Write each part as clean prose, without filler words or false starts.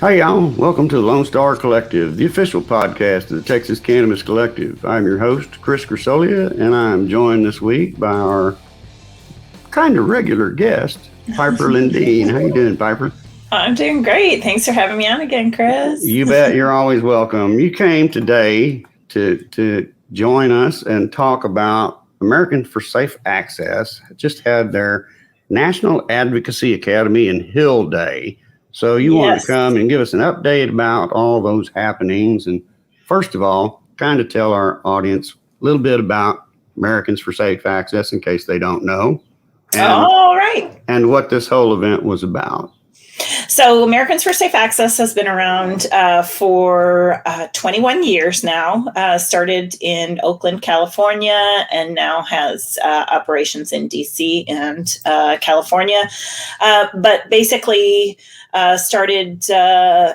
Hey y'all, welcome to the Lonestar Collective, the official podcast of the Texas Cannabis Collective. I'm your host, Chris Grisolia, and I'm joined this week by our kind of regular guest, Piper Lindeen. How you doing, Piper? I'm doing great. Thanks for having me on again, Chris. You bet. You're always welcome. You came today to join us and talk about Americans for Safe Access. Just had their National Advocacy Academy and Hill Day. So you wanted to come and give us an update about all those happenings. And first of all, kind of tell our audience a little bit about Americans for Safe Access in case they don't know. All right. And what this whole event was about. So Americans for Safe Access has been around for 21 years now, started in Oakland, California, and now has operations in DC and California. But basically started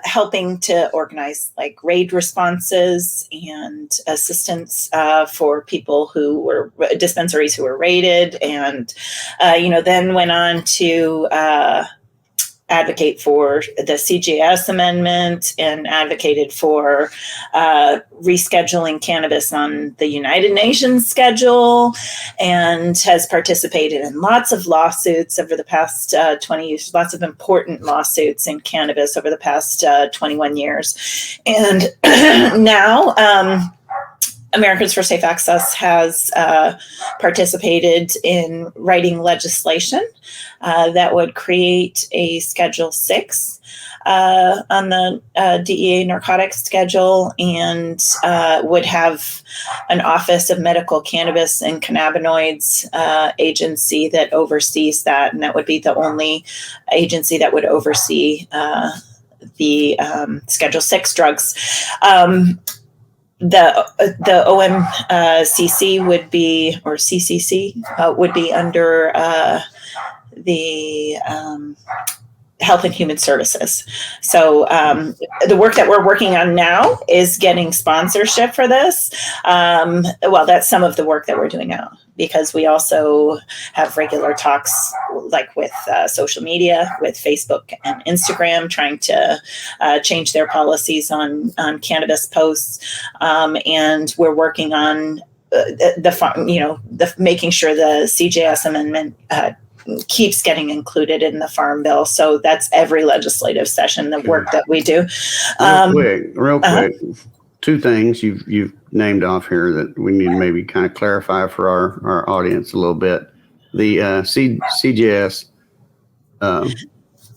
helping to organize like raid responses and assistance for people who were dispensaries who were raided, and then went on to advocate for the CJS amendment and advocated for rescheduling cannabis on the United Nations schedule, and has participated in lots of lawsuits over the past 20 years, lots of important lawsuits in cannabis over the past 21 years. And now, Americans for Safe Access has participated in writing legislation that would create a Schedule 6 on the DEA narcotics schedule, and would have an Office of Medical Cannabis and Cannabinoids agency that oversees that, and that would be the only agency that would oversee the Schedule 6 drugs. The OMCC would be, or CCC would be under the Health and Human Services. So the work that we're working on now is getting sponsorship for this. Well, that's some of the work that we're doing now, because we also have regular talks like with social media, with Facebook and Instagram, trying to change their policies on cannabis posts. And we're working on making sure the CJS amendment keeps getting included in the Farm Bill. So that's every legislative session, the work that we do. Real quick, two things you've named off here that we need to maybe kind of clarify for our audience a little bit. The CJS.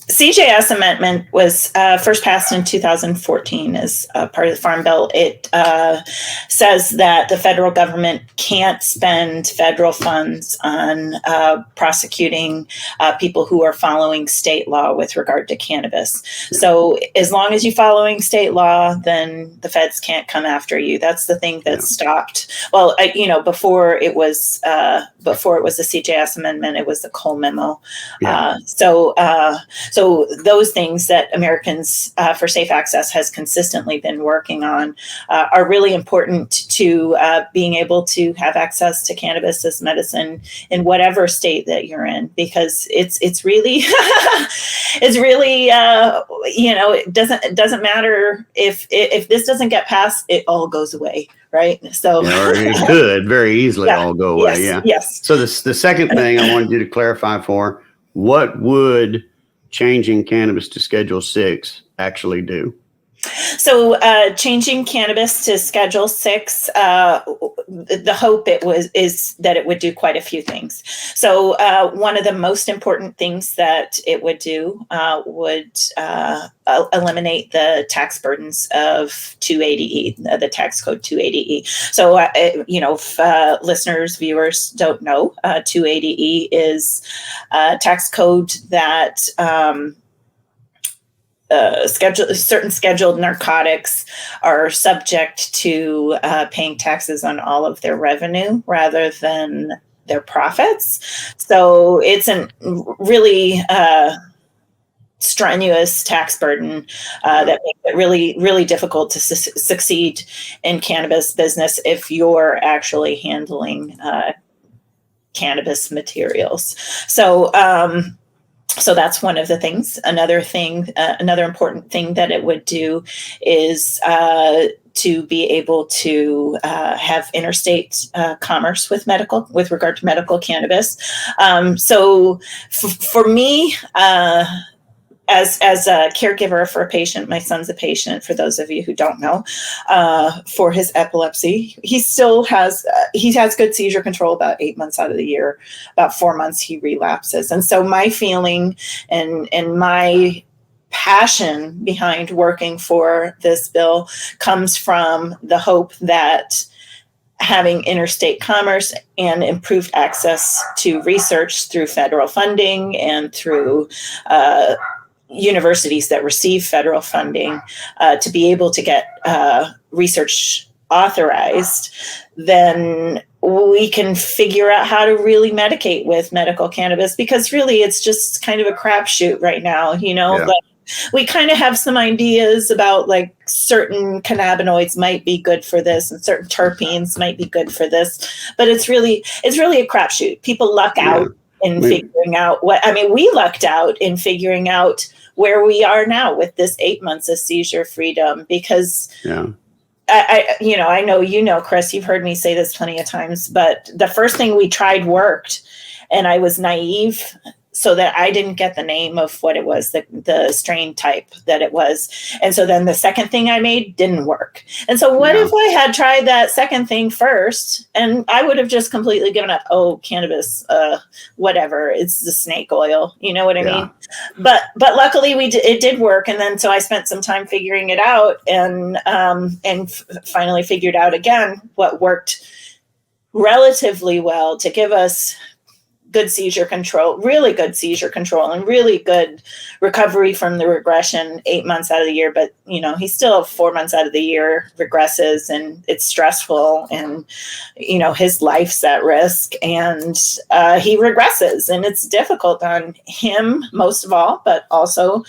CJS amendment was first passed in 2014 as part of the Farm Bill. It says that the federal government can't spend federal funds on prosecuting people who are following state law with regard to cannabis. So as long as you're following state law, then the feds can't come after you. That's the thing that stopped. Well, before it was the CJS amendment, it was the Cole memo. Yeah. So those things that Americans for Safe Access has consistently been working on are really important to being able to have access to cannabis as medicine in whatever state that you're in, because it's really it doesn't matter if this doesn't get passed, it all goes away. Right. So or it could very easily all go away. Yes. So the second thing I wanted you to clarify for, what would changing cannabis to Schedule 6 actually do? So changing cannabis to Schedule 6, the hope is that it would do quite a few things. So one of the most important things that it would do would eliminate the tax burdens of 280E, the tax code 280E. So, if listeners, viewers don't know, 280E is a tax code that certain scheduled narcotics are subject to paying taxes on all of their revenue rather than their profits. So it's a really strenuous tax burden that makes it really, really difficult to succeed in cannabis business if you're actually handling cannabis materials. So So that's one of the things. Another important thing that it would do is to be able to have interstate commerce with regard to medical cannabis. So for me, as a caregiver for a patient, my son's a patient, for those of you who don't know, for his epilepsy. He still has, good seizure control about 8 months out of the year. About 4 months he relapses. And so my feeling and my passion behind working for this bill comes from the hope that having interstate commerce and improved access to research through federal funding and through universities that receive federal funding to be able to get research authorized, then we can figure out how to really medicate with medical cannabis, because really it's just kind of a crapshoot right now. Like, we kind of have some ideas about, like, certain cannabinoids might be good for this and certain terpenes might be good for this, but it's really a crapshoot. People luck out in figuring out we lucked out in figuring out where we are now with this 8 months of seizure freedom, because I know, Chris, you've heard me say this plenty of times, but the first thing we tried worked, and I was naive so that I didn't get the name of what it was, the strain type that it was. And so then the second thing I made didn't work. And so what if I had tried that second thing first, and I would have just completely given up, cannabis, whatever, it's the snake oil, you know what I mean? But luckily it did work. And then so I spent some time figuring it out and finally figured out again what worked relatively well to give us good seizure control, really good seizure control, and really good recovery from the regression 8 months out of the year. But, he still 4 months out of the year regresses, and it's stressful, and, his life's at risk, and he regresses, and it's difficult on him most of all, but also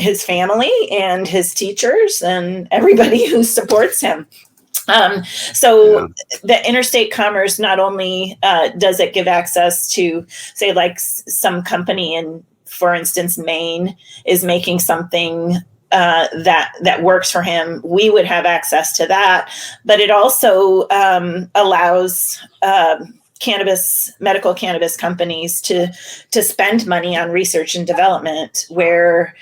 his family and his teachers and everybody who supports him. The interstate commerce, not only does it give access to, say, like some company in, for instance, Maine is making something that works for him, we would have access to that, but it also allows medical cannabis companies to spend money on research and development where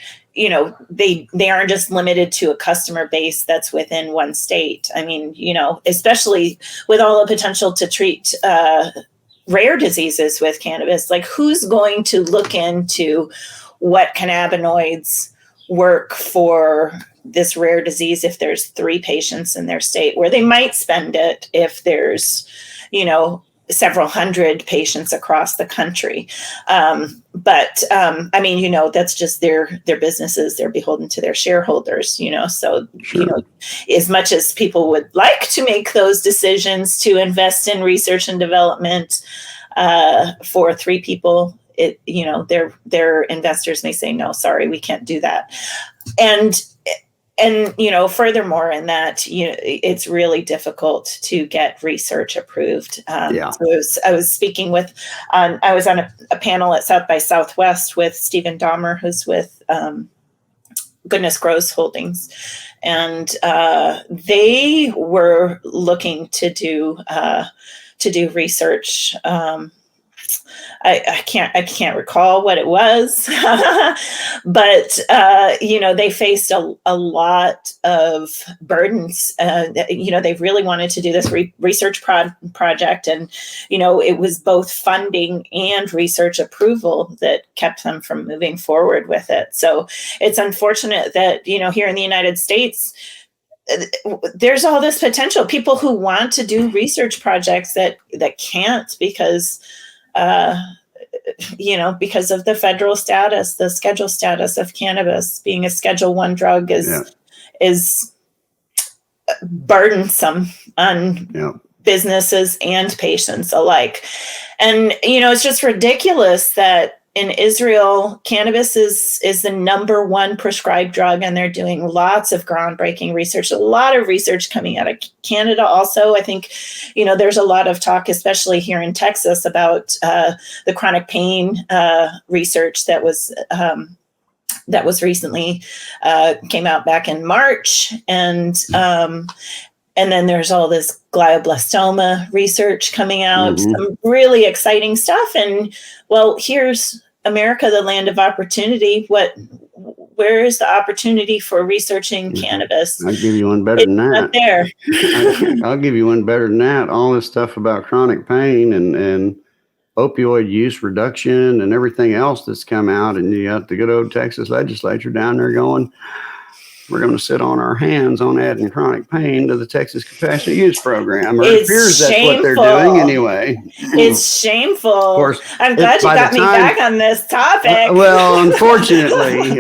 they aren't just limited to a customer base that's within one state. I mean, especially with all the potential to treat rare diseases with cannabis, like, who's going to look into what cannabinoids work for this rare disease if there's 3 patients in their state, where they might spend it if there's, several hundred patients across the country. That's just their businesses. They're beholden to their shareholders, so, as much as people would like to make those decisions to invest in research and development for 3 people, their investors may say, no, sorry, we can't do that. And furthermore, in that, it's really difficult to get research approved. So I was speaking with, I was on a panel at South by Southwest with Stephen Dahmer, who's with Goodness Grows Holdings, and they were looking to do research. I can't recall what it was, but they faced a lot of burdens. They really wanted to do this research project, and it was both funding and research approval that kept them from moving forward with it. So it's unfortunate that here in the United States, there's all this potential. People who want to do research projects that can't because because of the federal status, the schedule status of cannabis being a Schedule I drug is burdensome on businesses and patients alike. And, it's just ridiculous that in Israel, cannabis is the number one prescribed drug, and they're doing lots of groundbreaking research. A lot of research coming out of Canada also. I think, there's a lot of talk, especially here in Texas, about the chronic pain research that was recently came out back in March, and then there's all this glioblastoma research coming out, some really exciting stuff. And well, here's America, the land of opportunity. Where is the opportunity for researching cannabis? I'll give you one better than that. Not there. I'll give you one better than that. All this stuff about chronic pain and opioid use reduction and everything else that's come out, and you got the good old Texas legislature down there going, we're going to sit on our hands on adding chronic pain to the Texas Compassionate Use Program. Or it appears that's what they're doing anyway. It's shameful. Of course, I'm glad you got me back on this topic. Well, unfortunately,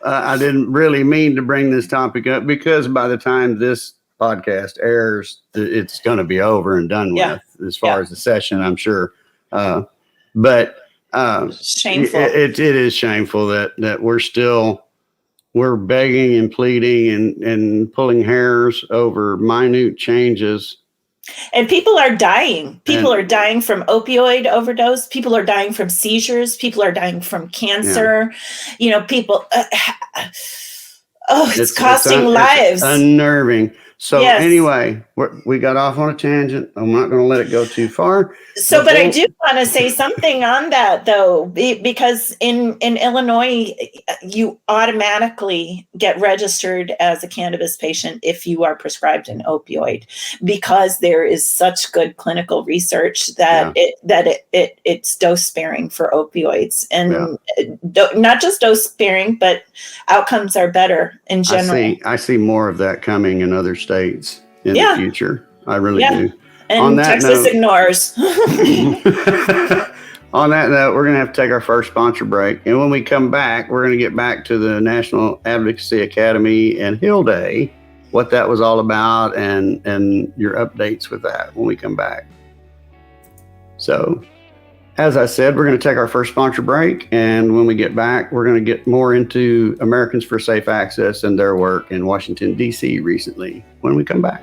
I didn't really mean to bring this topic up, because by the time this podcast airs, it's going to be over and done with as far as the session, I'm sure. But shameful. It is shameful that we're begging and pleading and pulling hairs over minute changes. And people are dying. People are dying from opioid overdose. People are dying from seizures. People are dying from cancer. People. It's costing lives. It's unnerving. So anyway, we got off on a tangent. I'm not going to let it go too far. So, but I do want to say something on that, though, because in Illinois, you automatically get registered as a cannabis patient if you are prescribed an opioid, because there is such good clinical research that it's dose sparing for opioids, and not just dose sparing, but outcomes are better in general. I see more of that coming in other states in the future. I really do. And on that Texas ignores. On that note, we're going to have to take our first sponsor break. And when we come back, we're going to get back to the National Advocacy Academy and Hill Day, what that was all about, and your updates with that when we come back. So, as I said, we're going to take our first sponsor break. And when we get back, we're going to get more into Americans for Safe Access and their work in Washington, D.C. recently when we come back.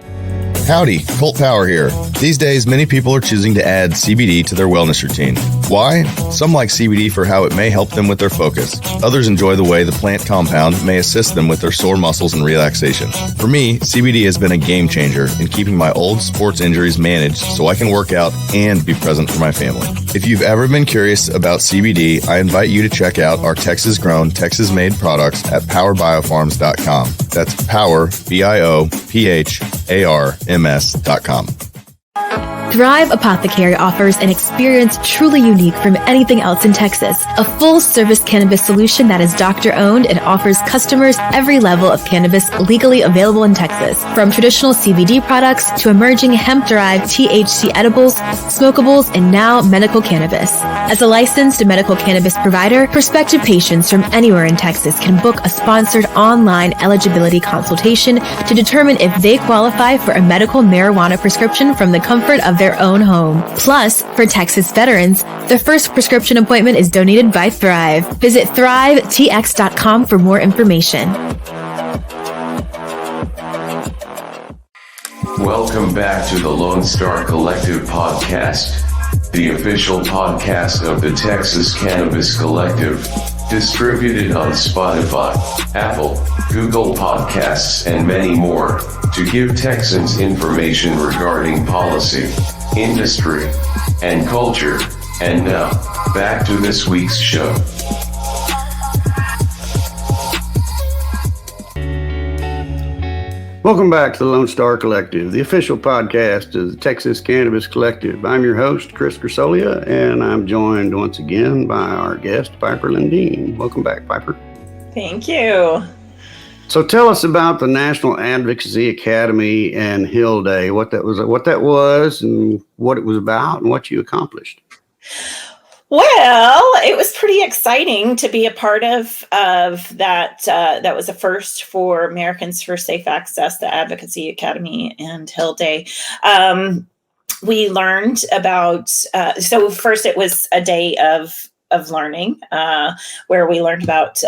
Howdy, Colt Power here. These days, many people are choosing to add CBD to their wellness routine. Why? Some like CBD for how it may help them with their focus. Others enjoy the way the plant compound may assist them with their sore muscles and relaxation. For me, CBD has been a game changer in keeping my old sports injuries managed so I can work out and be present for my family. If you've ever been curious about CBD, I invite you to check out our Texas-grown, Texas-made products at powerbiofarms.com. That's power, BIOPHARMS.com. Thrive Apothecary offers an experience truly unique from anything else in Texas. A full-service cannabis solution that is doctor-owned and offers customers every level of cannabis legally available in Texas. From traditional CBD products to emerging hemp-derived THC edibles, smokables, and now medical cannabis. As a licensed medical cannabis provider, prospective patients from anywhere in Texas can book a sponsored online eligibility consultation to determine if they qualify for a medical marijuana prescription from the comfort of their own home. Plus, for Texas veterans, the first prescription appointment is donated by Thrive. Visit thrivetx.com for more information. Welcome back to the Lonestar Collective podcast, the official podcast of the Texas Cannabis Collective, distributed on Spotify, Apple, Google Podcasts, and many more, to give Texans information regarding policy, industry, and culture. And now, back to this week's show. Welcome back to the Lone Star Collective, the official podcast of the Texas Cannabis Collective. I'm your host, Chris Grisolia, and I'm joined once again by our guest, Piper Lindeen. Welcome back, Piper. Thank you. So tell us about the National Advocacy Academy and Hill Day, what that was, and what it was about, and what you accomplished. Well, it was pretty exciting to be a part of that. That was a first for Americans for Safe Access, the Advocacy Academy and Hill Day. we learned about, so first it was a day of learning, where we learned about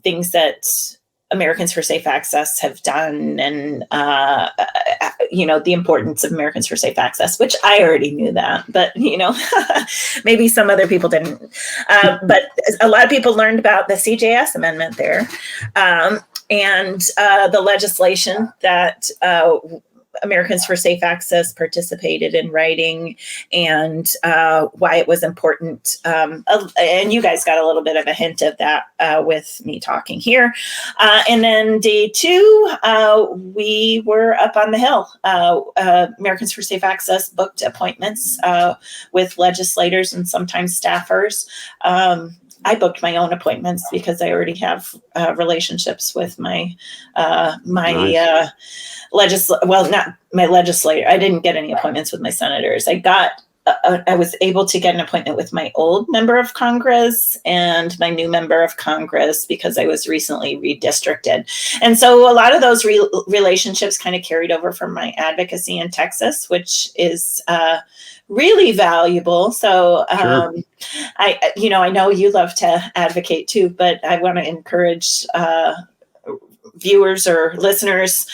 things that Americans for Safe Access have done, and the importance of Americans for Safe Access, which I already knew that, but maybe some other people didn't. But a lot of people learned about the CJS amendment there, and the legislation that Americans for Safe Access participated in writing, and why it was important. And you guys got a little bit of a hint of that with me talking here. And then day 2, we were up on the Hill. Americans for Safe Access booked appointments with legislators and sometimes staffers. I booked my own appointments because I already have relationships with my Nice. not my legislator. I didn't get any appointments with my senators. I was able to get an appointment with my old member of Congress and my new member of Congress because I was recently redistricted. And so a lot of those relationships kind of carried over from my advocacy in Texas, which is really valuable. So Sure. I know you love to advocate too, but I want to encourage viewers or listeners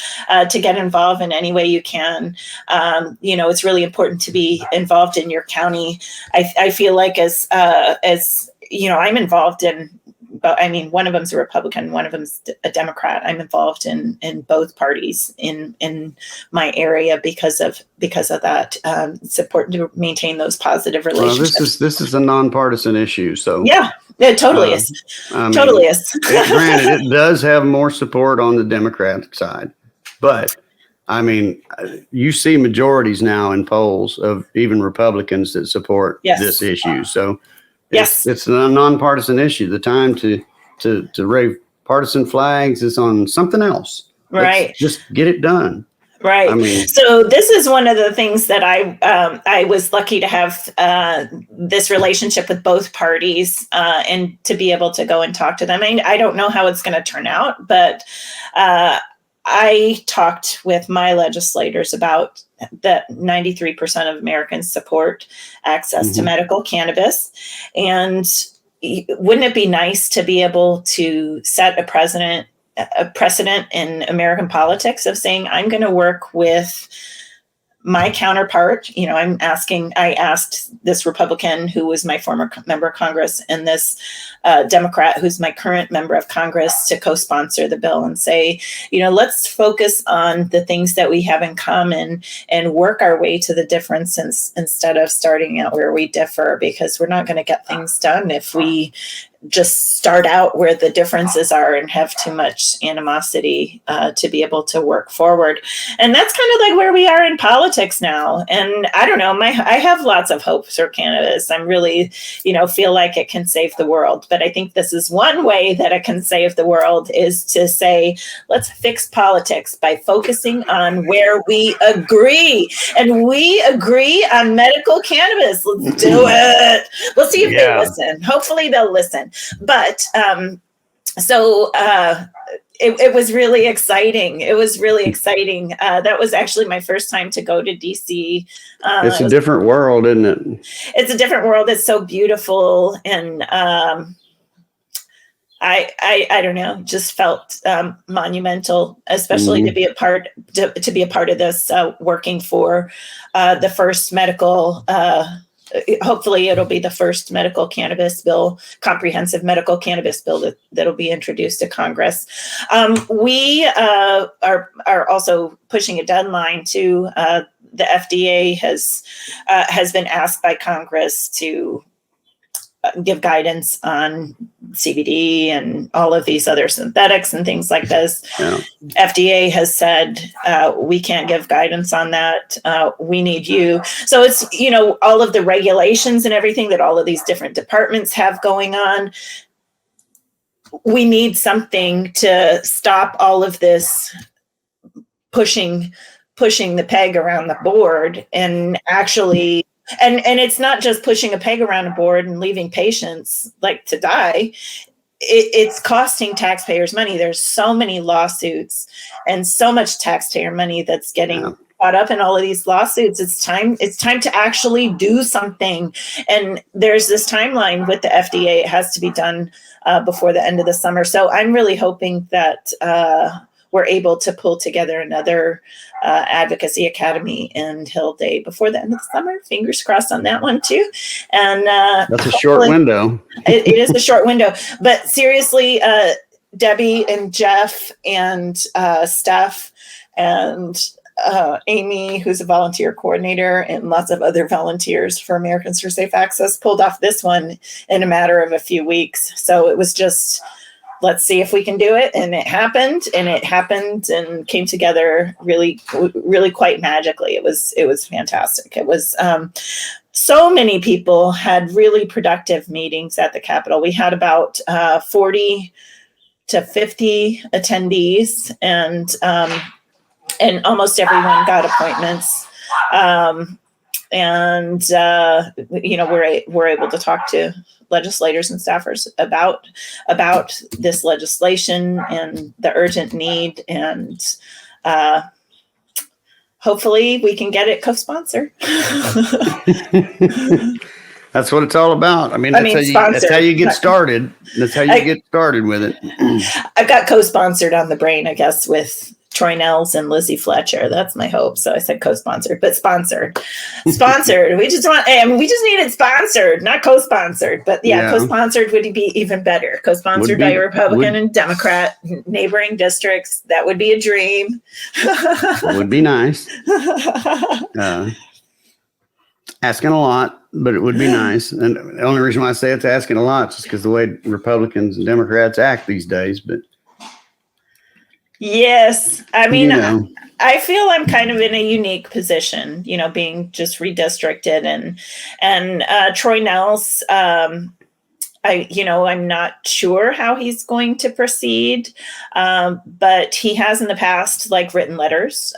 to get involved in any way you can. It's really important to be involved in your county. I feel like as I'm involved in, but I mean, one of them's a Republican, one of them's a Democrat. I'm involved in both parties in my area because of that. It's important to maintain those positive Well, relationships. this is a nonpartisan issue, so Yeah, it totally is. I mean, Totally is. Granted, it does have more support on the Democratic side, but I mean, you see majorities now in polls of even Republicans that support Yes. this issue. So Yes. it's a nonpartisan issue. The time to raise partisan flags is on something else. Right. Let's just get it done. Right. I mean, so this is one of the things that I was lucky to have this relationship with both parties and to be able to go and talk to them. I don't know how it's going to turn out, but I talked with my legislators about that 93% of Americans support access to medical cannabis. And wouldn't it be nice to be able to set a precedent in American politics of saying, I'm going to work with my counterpart. I asked this Republican who was my former member of Congress and this Democrat who's my current member of Congress to co-sponsor the bill and say, let's focus on the things that we have in common and work our way to the differences instead of starting out where we differ, because we're not going to get things done if we just start out where the differences are and have too much animosity to be able to work forward. And that's kind of like where we are in politics now. And I don't know, I have lots of hope for cannabis. I'm really, feel like it can save the world. But I think this is one way that it can save the world, is to say, let's fix politics by focusing on where we agree. And we agree on medical cannabis. Let's do it. We'll see if they listen. Hopefully they'll listen. But it was really exciting. It was really exciting. That was actually my first time to go to DC. It's a different world, isn't it? It's a different world. It's so beautiful. And I don't know, just felt monumental, especially to be a part of this, working for the first medical hopefully it'll be the first medical cannabis bill, comprehensive medical cannabis bill that'll be introduced to Congress. We are also pushing a deadline to the FDA has been asked by Congress to give guidance on CBD and all of these other synthetics and things like this. Yeah. FDA has said, we can't give guidance on that. We need you. So it's, all of the regulations and everything that all of these different departments have going on. We need something to stop all of this pushing the peg around the board and actually. And it's not just pushing a peg around a board and leaving patients to die. It's costing taxpayers money. There's so many lawsuits and so much taxpayer money that's getting caught up in all of these lawsuits. It's time to actually do something. And there's this timeline with the FDA. It has to be done before the end of the summer. So I'm really hoping that we're able to pull together another advocacy academy in Hill Day before the end of the summer. Fingers crossed on that one too. And that's a short window. it is a short window, but seriously, Debbie and Jeff and Steph and Amy, who's a volunteer coordinator, and lots of other volunteers for Americans for Safe Access pulled off this one in a matter of a few weeks. So it was just, let's see if we can do it. And it happened and came together really, really quite magically. It was fantastic. It was, so many people had really productive meetings at the Capitol. We had about 40 to 50 attendees, and almost everyone got appointments. We're able to talk to legislators and staffers about this legislation and the urgent need, and hopefully we can get it co-sponsored. That's what it's all about. That's how you get started. That's how you get started with it. I've got co-sponsored on the brain, I guess, with Troy Nels and Lizzie Fletcher. That's my hope. So I said co-sponsored, but sponsored. We just need it sponsored, not co-sponsored. But yeah. Co-sponsored would be even better. Co-sponsored by a Republican and Democrat, neighboring districts. That would be a dream. Would be nice. Asking a lot, but it would be nice. And the only reason why I say it's asking a lot is because the way Republicans and Democrats act these days. But yes, I I feel I'm kind of in a unique position, being just redistricted, and Troy Nels. I'm not sure how he's going to proceed, but he has in the past, written letters.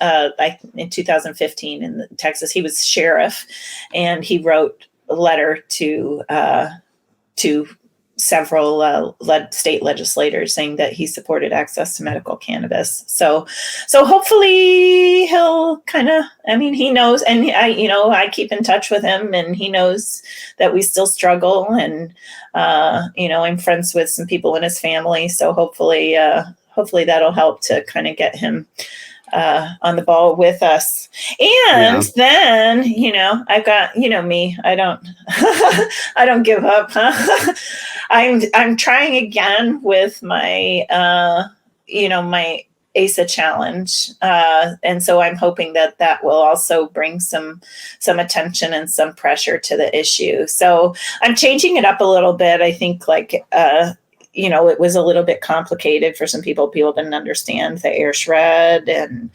In 2015 in Texas, he was sheriff, and he wrote a letter to several state legislators saying that he supported access to medical cannabis. So hopefully he'll he knows, and I keep in touch with him, and he knows that we still struggle, and I'm friends with some people in his family. So hopefully that'll help to kind of get him on the ball with us. And then, I've got, me, I don't give up, huh? I'm trying again with my, my ASA challenge. And so I'm hoping that will also bring some attention and some pressure to the issue. So I'm changing it up a little bit. I think it was a little bit complicated for some people. People didn't understand the air shred, and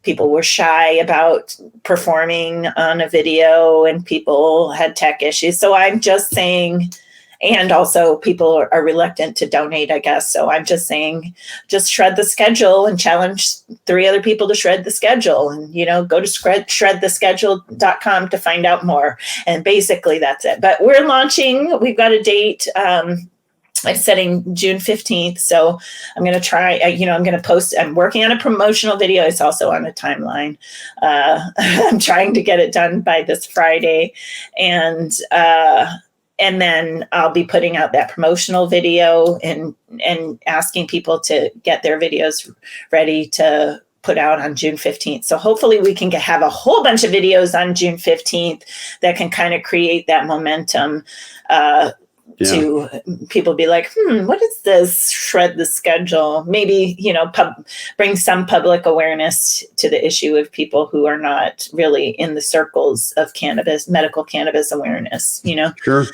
people were shy about performing on a video, and people had tech issues. So I'm just saying, and also people are reluctant to donate, I guess. So I'm just saying, just shred the schedule and challenge 3 other people to shred the schedule, and, go to shredtheschedule.com to find out more. And basically that's it. But we're launching, we've got a date, I'm setting June 15th. So I'm going to try, I'm going to post, I'm working on a promotional video. It's also on a timeline. I'm trying to get it done by this Friday. And then I'll be putting out that promotional video and asking people to get their videos ready to put out on June 15th. So hopefully we can have a whole bunch of videos on June 15th that can kind of create that momentum, to people be like, what is this? Shred the schedule. Maybe, bring some public awareness to the issue of people who are not really in the circles of cannabis, medical cannabis awareness, Sure.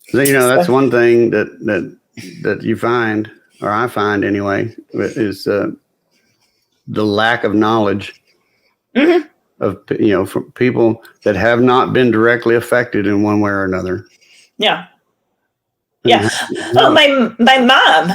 So, that's one thing that you find, or I find anyway, is the lack of knowledge of, from people that have not been directly affected in one way or another. Yeah. Yeah. Oh, my mom,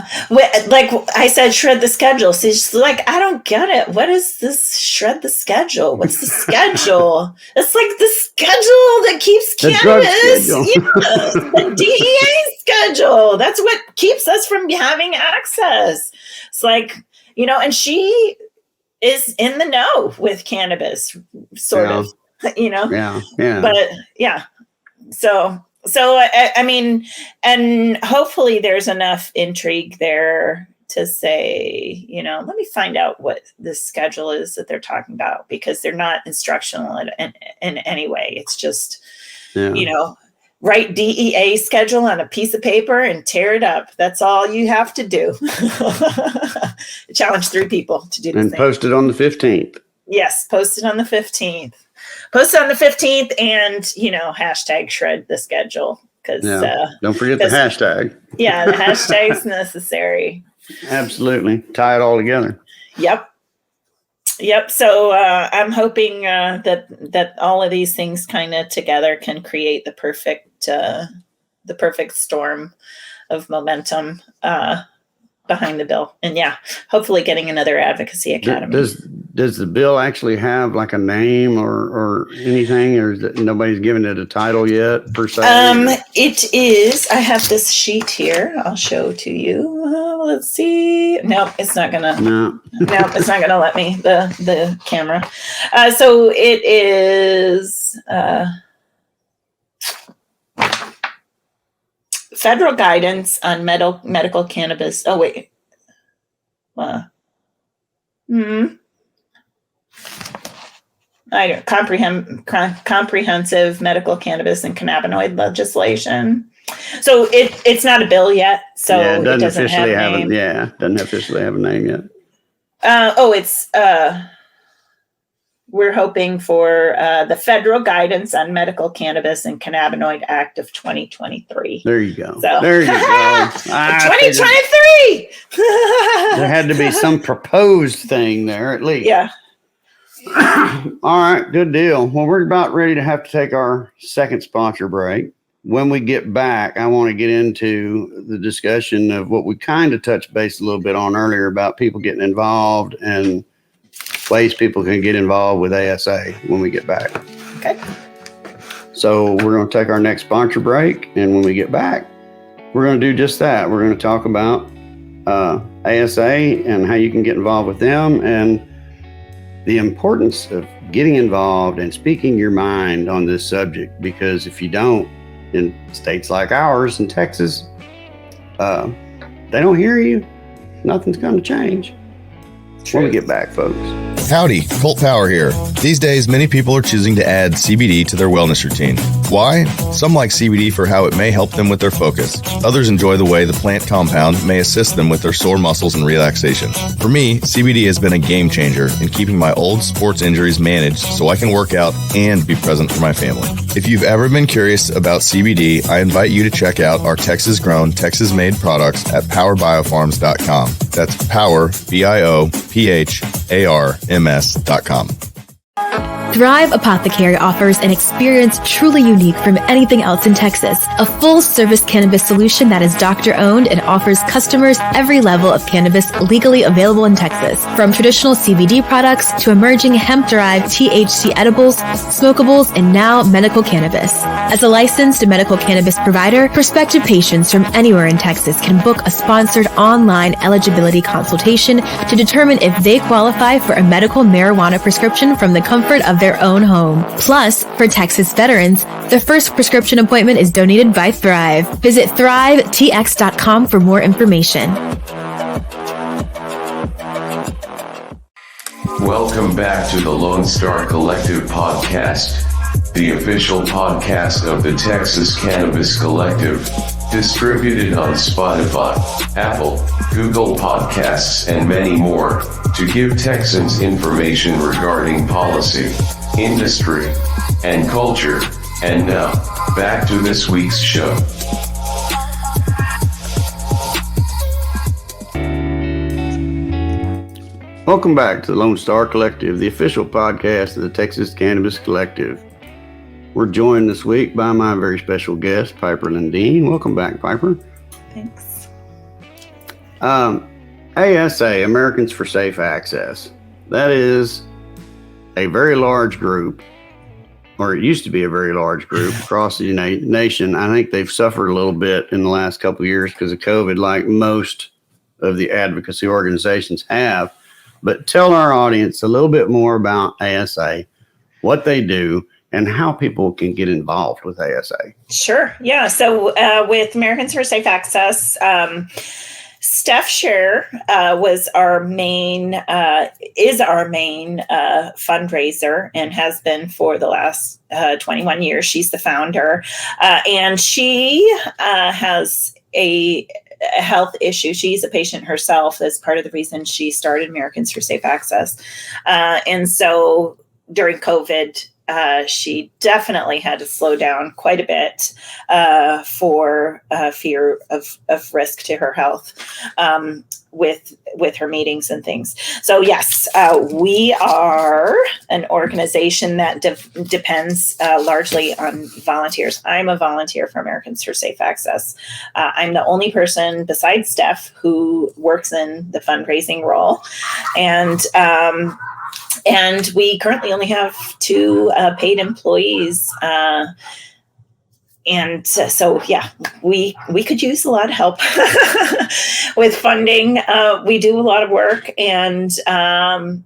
like I said, shred the schedule. So she's like, I don't get it. What is this? Shred the schedule. What's the schedule? It's like the schedule that keeps cannabis. The DEA schedule. That's what keeps us from having access. It's like, and she is in the know with cannabis, sort of, Yeah. But yeah, so I mean, and hopefully there's enough intrigue there to say, let me find out what this schedule is that they're talking about, because they're not instructional in any way. It's just, write DEA schedule on a piece of paper and tear it up. That's all you have to do. Challenge 3 people to do the and same. post it on the 15th. Yes, post it on the 15th. Post it on the 15th and, hashtag shred the schedule. Because don't forget the hashtag. Yeah, the hashtag's necessary. Absolutely. Tie it all together. Yep. So I'm hoping that all of these things kind of together can create the perfect storm of momentum behind the bill. And hopefully getting another advocacy academy. Does the bill actually have like a name or anything, or is it, nobody's given it a title yet per se? It is. I have this sheet here. I'll show to you. Let's see. No, it's not gonna. No, it's not gonna let me. The camera. So it is federal guidance on medical cannabis. Oh wait. Comprehensive medical cannabis and cannabinoid legislation. So it's not a bill yet. So it doesn't officially have a name. Doesn't officially have a name yet. It's we're hoping for the Federal Guidance on Medical Cannabis and Cannabinoid Act of 2023. There you go. So. There you go. 2023. There had to be some proposed thing there at least. Yeah. All right, good deal. Well, we're about ready to have to take our second sponsor break. When we get back, I want to get into the discussion of what we kind of touched base a little bit on earlier about people getting involved and ways people can get involved with ASA when we get back. Okay. So we're going to take our next sponsor break, and when we get back, we're going to do just that. We're going to talk about ASA and how you can get involved with them, and the importance of getting involved and speaking your mind on this subject, because if you don't, in states like ours in Texas, they don't hear you, nothing's going to change. When we get back, folks. Howdy, Colt Power here. These days, many people are choosing to add CBD to their wellness routine. Why? Some like CBD for how it may help them with their focus. Others enjoy the way the plant compound may assist them with their sore muscles and relaxation. For me, CBD has been a game changer in keeping my old sports injuries managed so I can work out and be present for my family. If you've ever been curious about CBD, I invite you to check out our Texas-grown, Texas-made products at powerbiofarms.com. That's power, BIOPHARMS.com. Thrive Apothecary offers an experience truly unique from anything else in Texas. A full-service cannabis solution that is doctor-owned and offers customers every level of cannabis legally available in Texas. From traditional CBD products to emerging hemp-derived THC edibles, smokables, and now medical cannabis. As a licensed medical cannabis provider, prospective patients from anywhere in Texas can book a sponsored online eligibility consultation to determine if they qualify for a medical marijuana prescription from the comfort of their own home. Plus, for Texas veterans, their first prescription appointment is donated by Thrive. Visit thrivetx.com for more information. Welcome back to the Lonestar Collective podcast, the official podcast of the Texas Cannabis Collective, distributed on Spotify, Apple, Google Podcasts, and many more, to give Texans information regarding policy, industry, and culture. And now, back to this week's show. Welcome back to the Lone Star Collective, the official podcast of the Texas Cannabis Collective. We're joined this week by my very special guest, Piper Lindeen. Welcome back, Piper. Thanks. ASA, Americans for Safe Access. That is a very large group, or it used to be a very large group across the nation. I think they've suffered a little bit in the last couple of years because of COVID, like most of the advocacy organizations have. but tell our audience a little bit more about ASA, what they do, and how people can get involved with ASA. Sure. Yeah. So with Americans for Safe Access, Steph Scher is our main fundraiser and has been for the last 21 years. She's the founder, and she has a health issue. She's a patient herself as part of the reason she started Americans for Safe Access. And so during COVID, she definitely had to slow down quite a bit for fear of risk to her health with her meetings and things. So yes, we are an organization that depends largely on volunteers. I'm a volunteer for Americans for Safe Access. I'm the only person besides Steph who works in the fundraising role, and we currently only have 2 paid employees. And so, yeah, we could use a lot of help with funding. We do a lot of work, and I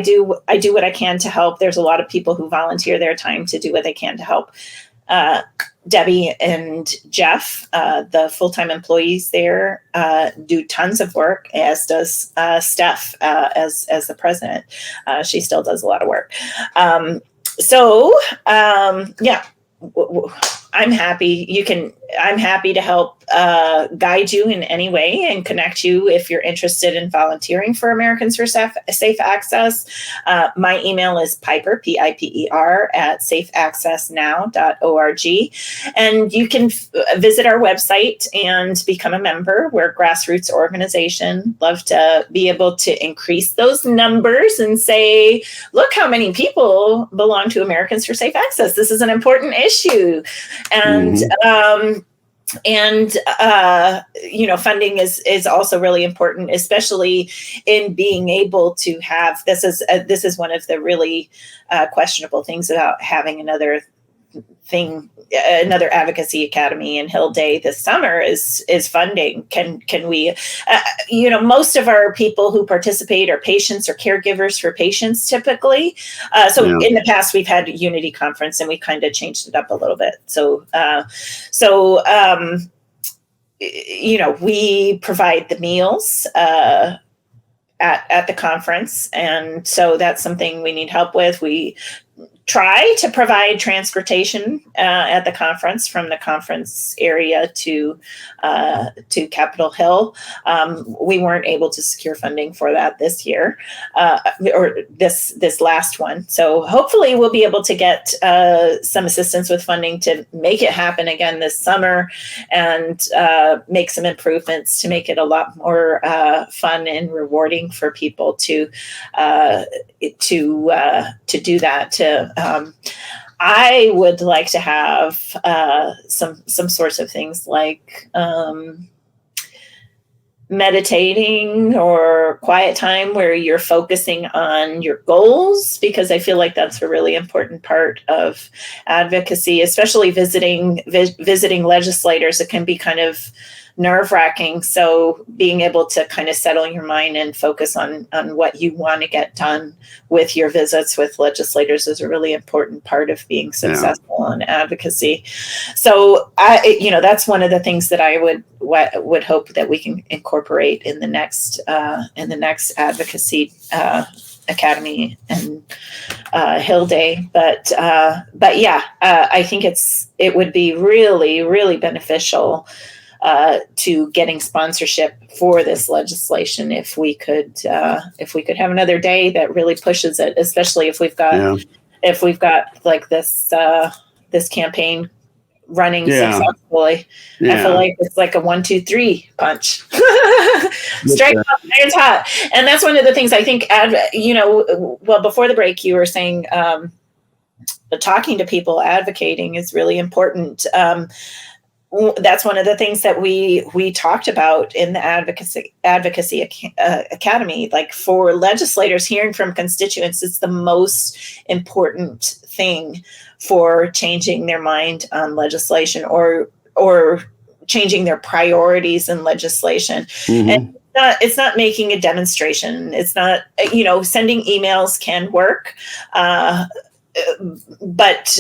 do what I can to help. There's a lot of people who volunteer their time to do what they can to help. Debbie and Jeff, the full-time employees there, do tons of work, as does Steph as the president. She still does a lot of work. I'm happy to help guide you in any way and connect you if you're interested in volunteering for Americans for Safe Access. My email is Piper, Piper, at safeaccessnow.org. And you can visit our website and become a member. We're a grassroots organization. Love to be able to increase those numbers and say, look how many people belong to Americans for Safe Access. This is an important issue. And funding is also really important, especially in being able to have, this is one of the really questionable things about having another advocacy academy in Hill Day this summer is funding. Can we, most of our people who participate are patients or caregivers for patients typically. In the past we've had a Unity conference and we kind of changed it up a little bit. We provide the meals, at the conference. And so that's something we need help with. We try to provide transportation at the conference from the conference area to Capitol Hill. We weren't able to secure funding for that this year, or this last one. So hopefully we'll be able to get some assistance with funding to make it happen again this summer, and make some improvements to make it a lot more fun and rewarding for people to do that. I would like to have some sorts of things like meditating or quiet time where you're focusing on your goals, because I feel like that's a really important part of advocacy, especially visiting legislators. It can be kind of nerve-wracking. So being able to kind of settle your mind and focus on what you want to get done with your visits with legislators is a really important part of being successful in advocacy. So that's one of the things that I would hope that we can incorporate in the next advocacy academy and Hill Day. But I think it would be really, really beneficial to getting sponsorship for this legislation if we could have another day that really pushes it, especially if we've got like this campaign running successfully. I feel like it's like a 1, 2, 3 punch. Strike up, iron's hot. And that's one of the things I think before the break you were saying talking to people, advocating is really important. That's one of the things that we talked about in the advocacy academy. Like for legislators, hearing from constituents is the most important thing for changing their mind on legislation or changing their priorities in legislation. Mm-hmm. It's not making a demonstration. It's not, sending emails can work. But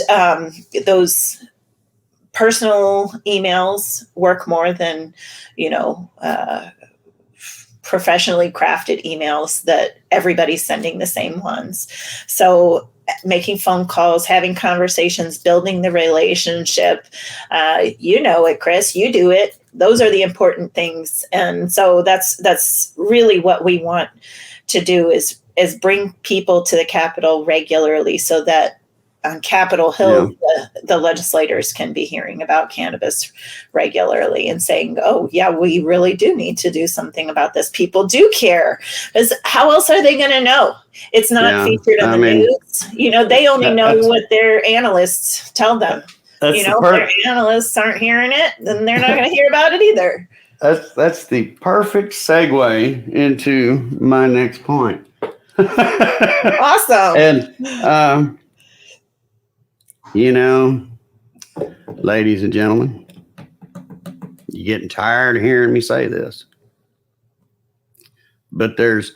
those personal emails work more than, professionally crafted emails that everybody's sending the same ones. So making phone calls, having conversations, building the relationship, it, Chris, you do it. Those are the important things. And so that's really what we want to do is bring people to the Capitol regularly so that on Capitol Hill, the legislators can be hearing about cannabis regularly and saying, oh, yeah, we really do need to do something about this. People do care. Because how else are they going to know? It's not featured in the news. They only know what their analysts tell them. If their analysts aren't hearing it, then they're not going to hear about it either. That's the perfect segue into my next point. Awesome. And, ladies and gentlemen, you're getting tired of hearing me say this, but there's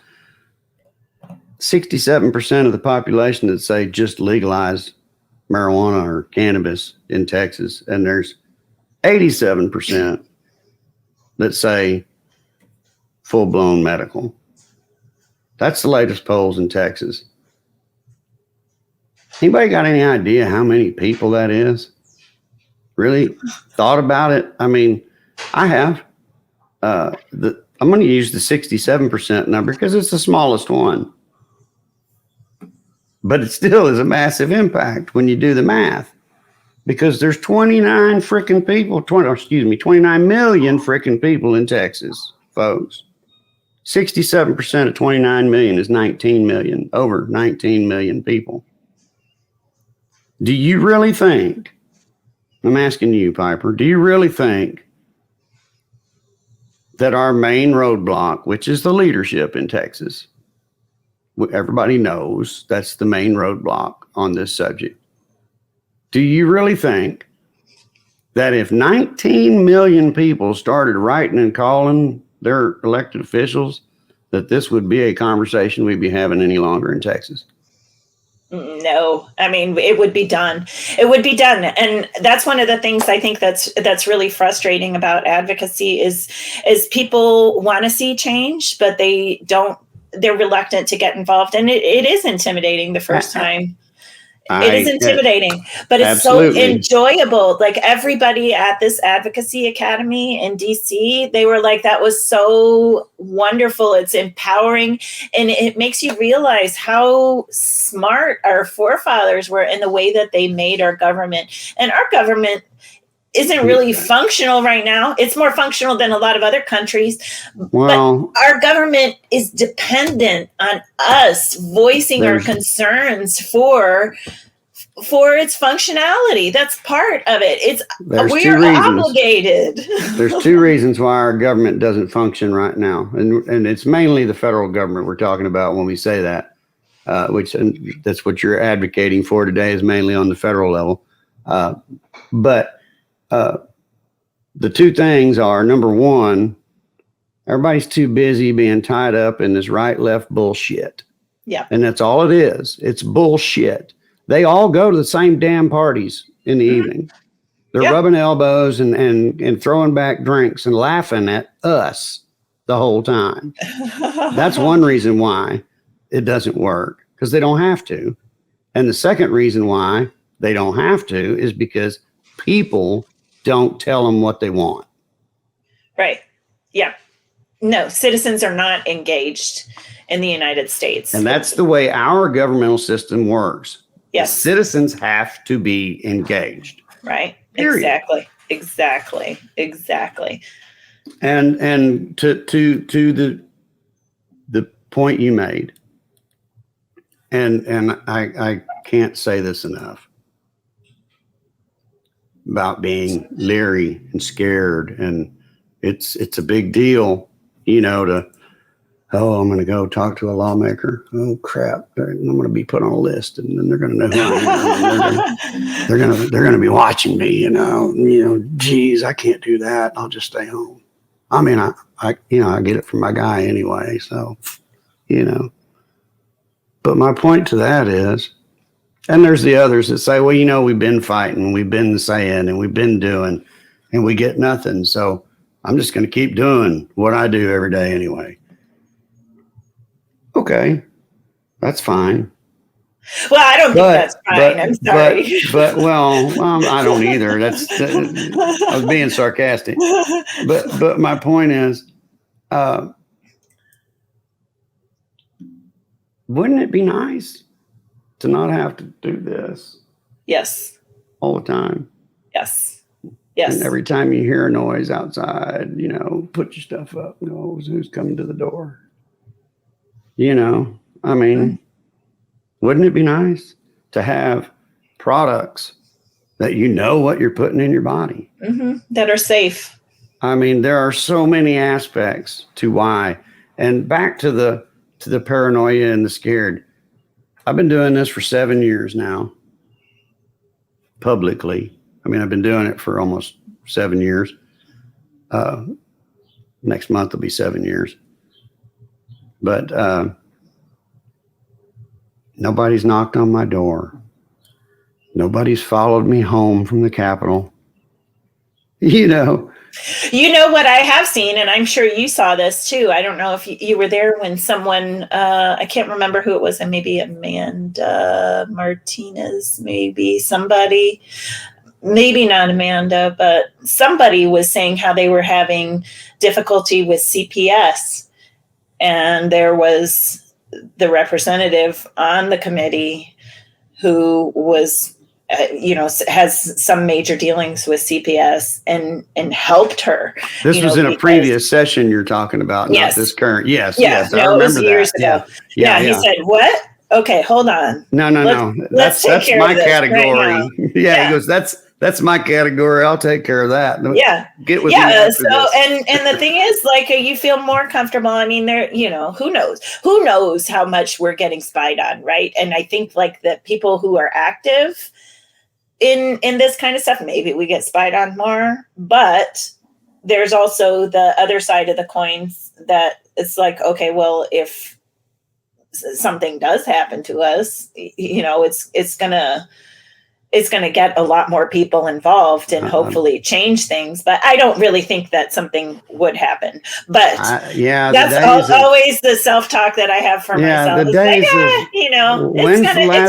67% of the population that say just legalize marijuana or cannabis in Texas, and there's 87% that say full-blown medical. That's the latest polls in Texas. Anybody got any idea how many people that is? Really thought about it? I mean, I have. I'm going to use the 67% number because it's the smallest one. But it still is a massive impact when you do the math. Because there's 29 million freaking people in Texas, folks. 67% of 29 million is 19 million, over 19 million people. Do you really think, I'm asking you, Piper, do you really think that our main roadblock, which is the leadership in Texas, everybody knows that's the main roadblock on this subject. Do you really think that if 19 million people started writing and calling their elected officials, that this would be a conversation we'd be having any longer in Texas? No, I mean, it would be done. It would be done. And that's one of the things I think that's really frustrating about advocacy is people want to see change, but they're reluctant to get involved. And it is intimidating the first time. It is intimidating, but it's absolutely so enjoyable. Like everybody at this advocacy academy in DC, they were like, that was so wonderful. It's empowering. And it makes you realize how smart our forefathers were in the way that they made our government. And our government isn't really functional right now. It's more functional than a lot of other countries. Well, but our government is dependent on us voicing our concerns for its functionality. That's part of it. We're obligated. There's two reasons why our government doesn't function right now. And it's mainly the federal government we're talking about when we say that, and that's what you're advocating for today is mainly on the federal level. But the two things are, number one, everybody's too busy being tied up in this right-left bullshit. Yeah. And that's all it is. It's bullshit. They all go to the same damn parties in the evening. They're rubbing elbows and throwing back drinks and laughing at us the whole time. That's one reason why it doesn't work, because they don't have to. And the second reason why they don't have to is because people don't tell them what they want. Right. Yeah. No, citizens are not engaged in the United States. And that's the way our governmental system works. Yes. The citizens have to be engaged. Right. Period. Exactly. And to the point you made, and I can't say this enough, about being leery and scared, and it's a big deal, I'm going to go talk to a lawmaker. Oh crap! I'm going to be put on a list, and then they're going to know who I am. They're going to be watching me. Geez, I can't do that. I'll just stay home. I mean, I get it from my guy anyway. So, but my point to that is, and there's the others that say, well, we've been fighting, we've been saying, and we've been doing, and we get nothing. So I'm just going to keep doing what I do every day anyway. Okay, that's fine. Well, I don't think that's fine. I'm sorry. I don't either. I was being sarcastic. But my point is, wouldn't it be nice to not have to do this? Yes. All the time. Yes. Yes. And every time you hear a noise outside, put your stuff up. Who's coming to the door? I mean, wouldn't it be nice to have products that what you're putting in your body? That are safe. I mean, there are so many aspects to why. And back to the paranoia and the scared. I've been doing this for 7 years now, publicly. I mean, I've been doing it for almost 7 years. Next month will be 7 years. But nobody's knocked on my door. Nobody's followed me home from the Capitol. What I have seen, and I'm sure you saw this too. I don't know if you were there when someone, I can't remember who it was, and maybe Amanda Martinez, maybe somebody, maybe not Amanda, but somebody was saying how they were having difficulty with CPS. And there was the representative on the committee who was, has some major dealings with CPS and helped her. This was in a previous session you're talking about, yes. Not this current. Yes. Yeah, yes. No, I remember it was years that. ago. Yeah. He said, what? Okay, hold on. No. Let's That's my category. Right. Yeah, he goes, that's my category. I'll take care of that. Yeah. Get with me after this. And the thing is, you feel more comfortable. I mean, there, who knows how much we're getting spied on, right? And I think the people who are active in this kind of stuff, maybe we get spied on more, but there's also the other side of the coin that it's okay, well, if something does happen to us, it's gonna get a lot more people involved and hopefully change things. But I don't really think that something would happen. But that's always the self-talk that I have for myself. The days it's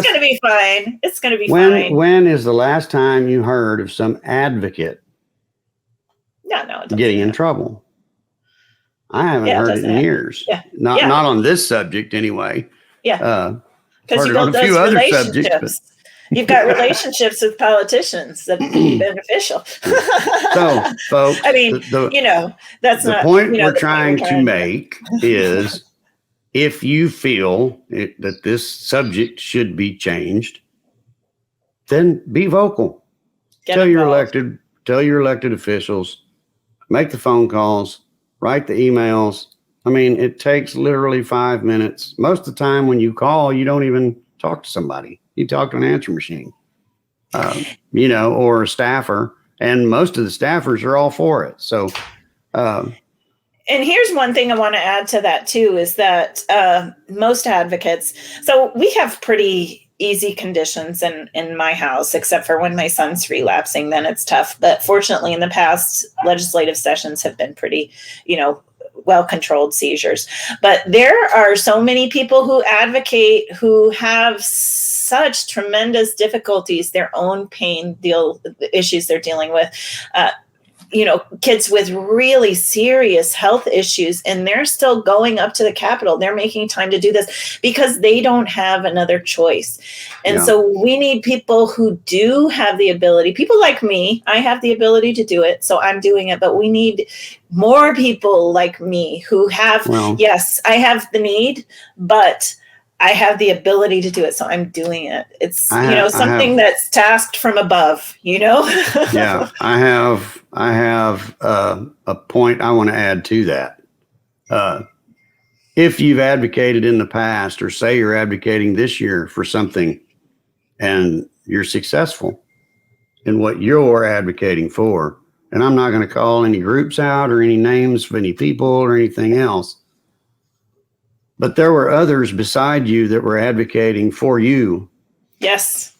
gonna be fine. It's gonna be fine. When is the last time you heard of some advocate getting in trouble? I haven't heard it in years. Yeah. Not on this subject anywy. Yeah. Because you build those relationships. You've got relationships with politicians that can be beneficial. So, folks, I mean, that's the not point we're trying to make is if you feel that this subject should be changed, then be vocal. Tell your elected officials, make the phone calls, write the emails. I mean, it takes literally 5 minutes. Most of the time when you call, you don't even talk to somebody. You talk to an answer machine, or a staffer, and most of the staffers are all for it. So, and here's one thing I want to add to that too, is that most advocates, so we have pretty easy conditions in my house, except for when my son's relapsing, then it's tough. But fortunately in the past, legislative sessions have been pretty, well-controlled seizures. But there are so many people who advocate who have such tremendous difficulties, their own pain, issues they're dealing with, kids with really serious health issues, and they're still going up to the Capitol. They're making time to do this because they don't have another choice. And so we need people who do have the ability, people like me, I have the ability to do it, so I'm doing it, but we need more people like me who have, yes, I have the need, but I have the ability to do it, so I'm doing it. It's something that's tasked from above. Yeah, I have a point I want to add to that. If you've advocated in the past, or say you're advocating this year for something, and you're successful in what you're advocating for, And I'm not going to call any groups out or any names of any people or anything else. But there were others beside you that were advocating for you. Yes.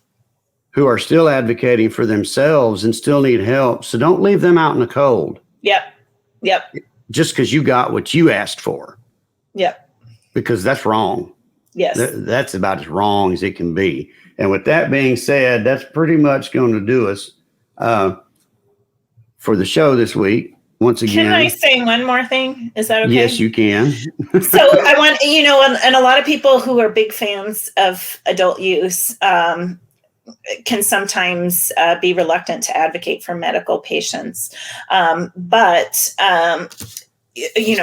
Who are still advocating for themselves and still need help. So don't leave them out in the cold. Yep. Just because you got what you asked for. Yep. Because that's wrong. Yes. That's about as wrong as it can be. And with that being said, that's pretty much going to do us for the show this week. Once again. Can I say one more thing? Is that okay? Yes, you can. So I want, and a lot of people who are big fans of adult use can sometimes be reluctant to advocate for medical patients. But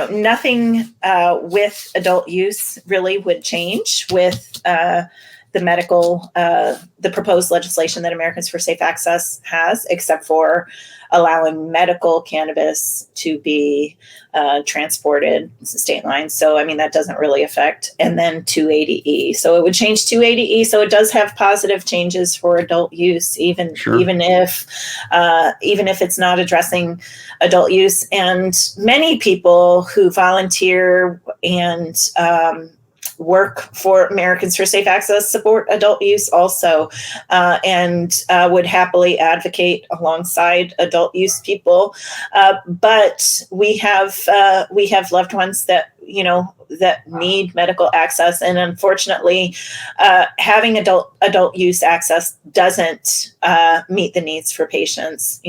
nothing with adult use really would change with the medical, the proposed legislation that Americans for Safe Access has, except for allowing medical cannabis to be transported state lines. So, that doesn't really affect. And then 280E. So it would change 280E. So it does have positive changes for adult use, even if it's not addressing adult use. And many people who volunteer and work for Americans for Safe Access support adult use also, and would happily advocate alongside adult use people. But we have loved ones that that need medical access, and unfortunately, having adult use access doesn't meet the needs for patients.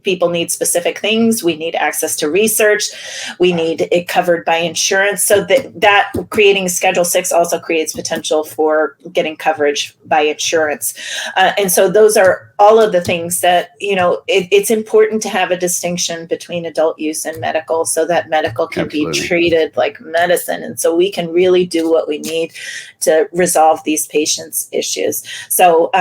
People need specific things. We need access to research. We need it covered by insurance. So that creating Schedule 6 also creates potential for getting coverage by insurance. And so those are all of the things that, it's important to have a distinction between adult use and medical, so that medical can Absolutely. be treated like medicine. And so we can really do what we need to resolve these patients' issues. So,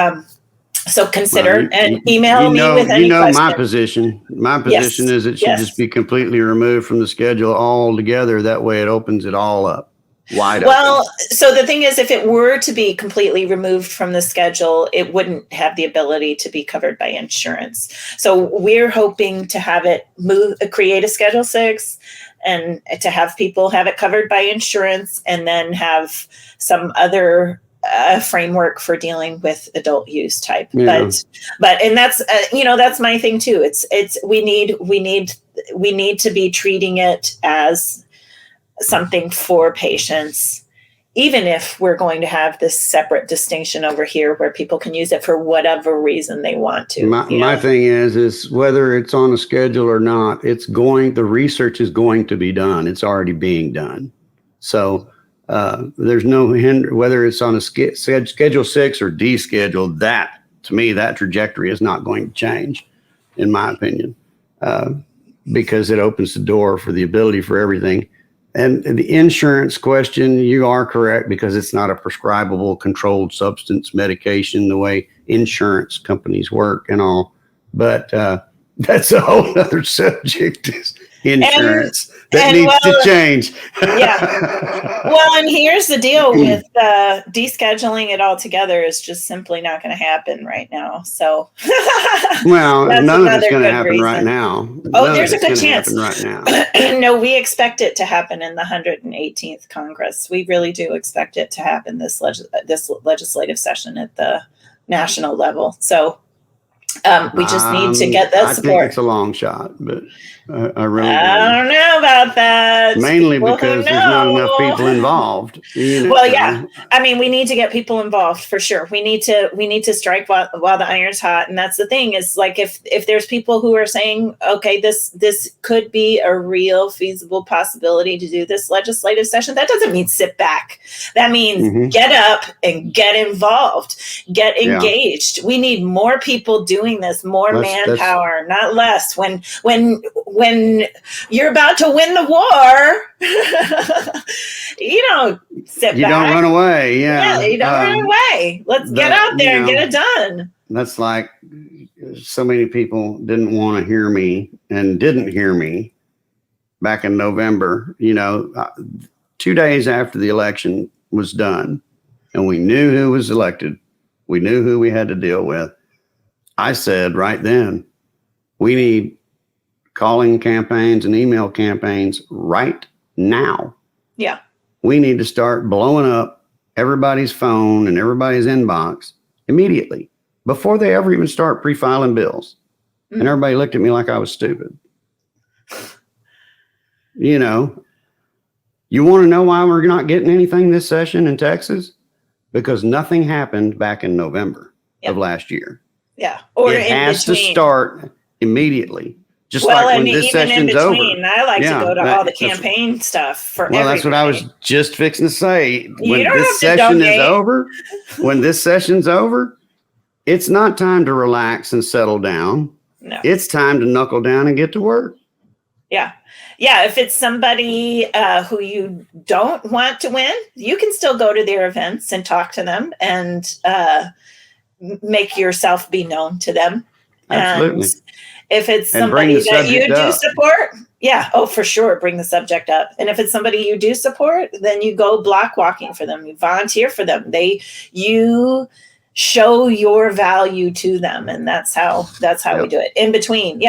consider and email me with any questions. My position. My position is it should just be completely removed from the schedule altogether. That way it opens it all up. Wide open. So the thing is, if it were to be completely removed from the schedule, it wouldn't have the ability to be covered by insurance. So we're hoping to have it create a Schedule 6 and to have people have it covered by insurance, and then have some other framework for dealing with adult use type. Yeah. But that's that's my thing too. It's we need to be treating it as something for patients, even if we're going to have this separate distinction over here where people can use it for whatever reason they want to. My thing is whether it's on a schedule or not, the research is going to be done. It's already being done. So there's no whether it's on a Schedule 6 or descheduled, to me, that trajectory is not going to change, in my opinion, because it opens the door for the ability for everything. And the insurance question, you are correct, because it's not a prescribable controlled substance medication the way insurance companies work and all. But that's a whole other subject, is insurance that needs to change. Yeah. Well, and here's the deal with descheduling it altogether is just simply not going to happen right now. So, well, none of it's going to happen right now. There's a good chance right now. No, we expect it to happen in the 118th Congress. We really do expect it to happen this legislative session at the national level. So we just need to get that support. I think it's a long shot, but I really don't know about that. Mainly because there's not enough people involved. Well, yeah. We need to get people involved for sure. We need to strike while the iron's hot. And that's the thing is, like, if there's people who are saying, okay, this could be a real feasible possibility to do this legislative session, that doesn't mean sit back. That means get up and get involved, get engaged. We need more people doing this, more manpower, not less. When you're about to win the war, you don't sit back. You don't run away. Yeah, you don't run away. Let's get out there and get it done. That's like so many people didn't want to hear me and didn't hear me back in November. 2 days after the election was done and we knew who was elected, we knew who we had to deal with. I said right then, we need calling campaigns and email campaigns right now. Yeah. We need to start blowing up everybody's phone and everybody's inbox immediately before they ever even start pre-filing bills. And everybody looked at me like I was stupid. You know, you want to know why we're not getting anything this session in Texas? Because nothing happened back in November of last year. Yeah. Or it has to start immediately. Just well, like and when this even in session's between, over. I like to go to all the that's- campaign stuff for Well, everybody. that's what I was just fixing to say. When don't this have to session is donate. over, when this session's over, it's not time to relax and settle down. No. It's time to knuckle down and get to work. Yeah. Yeah. If it's somebody who you don't want to win, you can still go to their events and talk to them and make yourself be known to them. Absolutely. And if it's And bring somebody the that you subject do up. support, yeah, oh, for sure, bring the subject up. And if it's somebody you do support, then you go block walking for them, you volunteer for them. You show your value to them, and that's how we do it. In between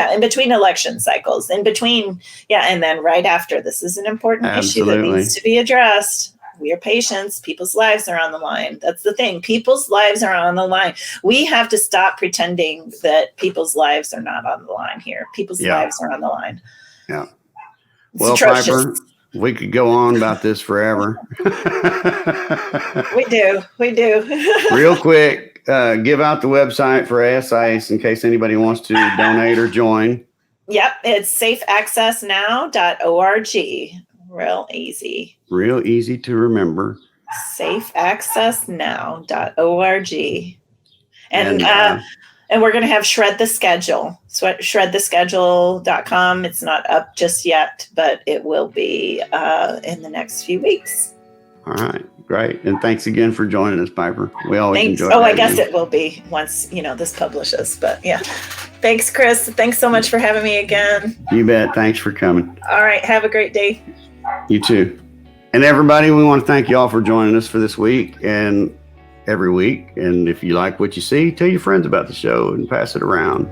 election cycles, and then right after. This is an important issue that needs to be addressed. We are patients. People's lives are on the line. That's the thing. People's lives are on the line. We have to stop pretending that people's lives are not on the line here. People's lives are on the line. Yeah. It's Well, atrocious. Piper, we could go on about this forever. We do. Real quick, give out the website for ASIS in case anybody wants to donate or join. Yep. It's safeaccessnow.org. Real easy to remember. Safeaccessnow.org. And we're going to have Shred the Schedule. Shredtheschedule.com. It's not up just yet, but it will be in the next few weeks. All right. Great. And thanks again for joining us, Piper. We always enjoy it. Oh, I guess it will be once, this publishes. But yeah. Thanks, Chris. Thanks so much for having me again. You bet. Thanks for coming. All right. Have a great day. You too. And everybody, we want to thank you all for joining us for this week and every week. And if you like what you see, tell your friends about the show and pass it around.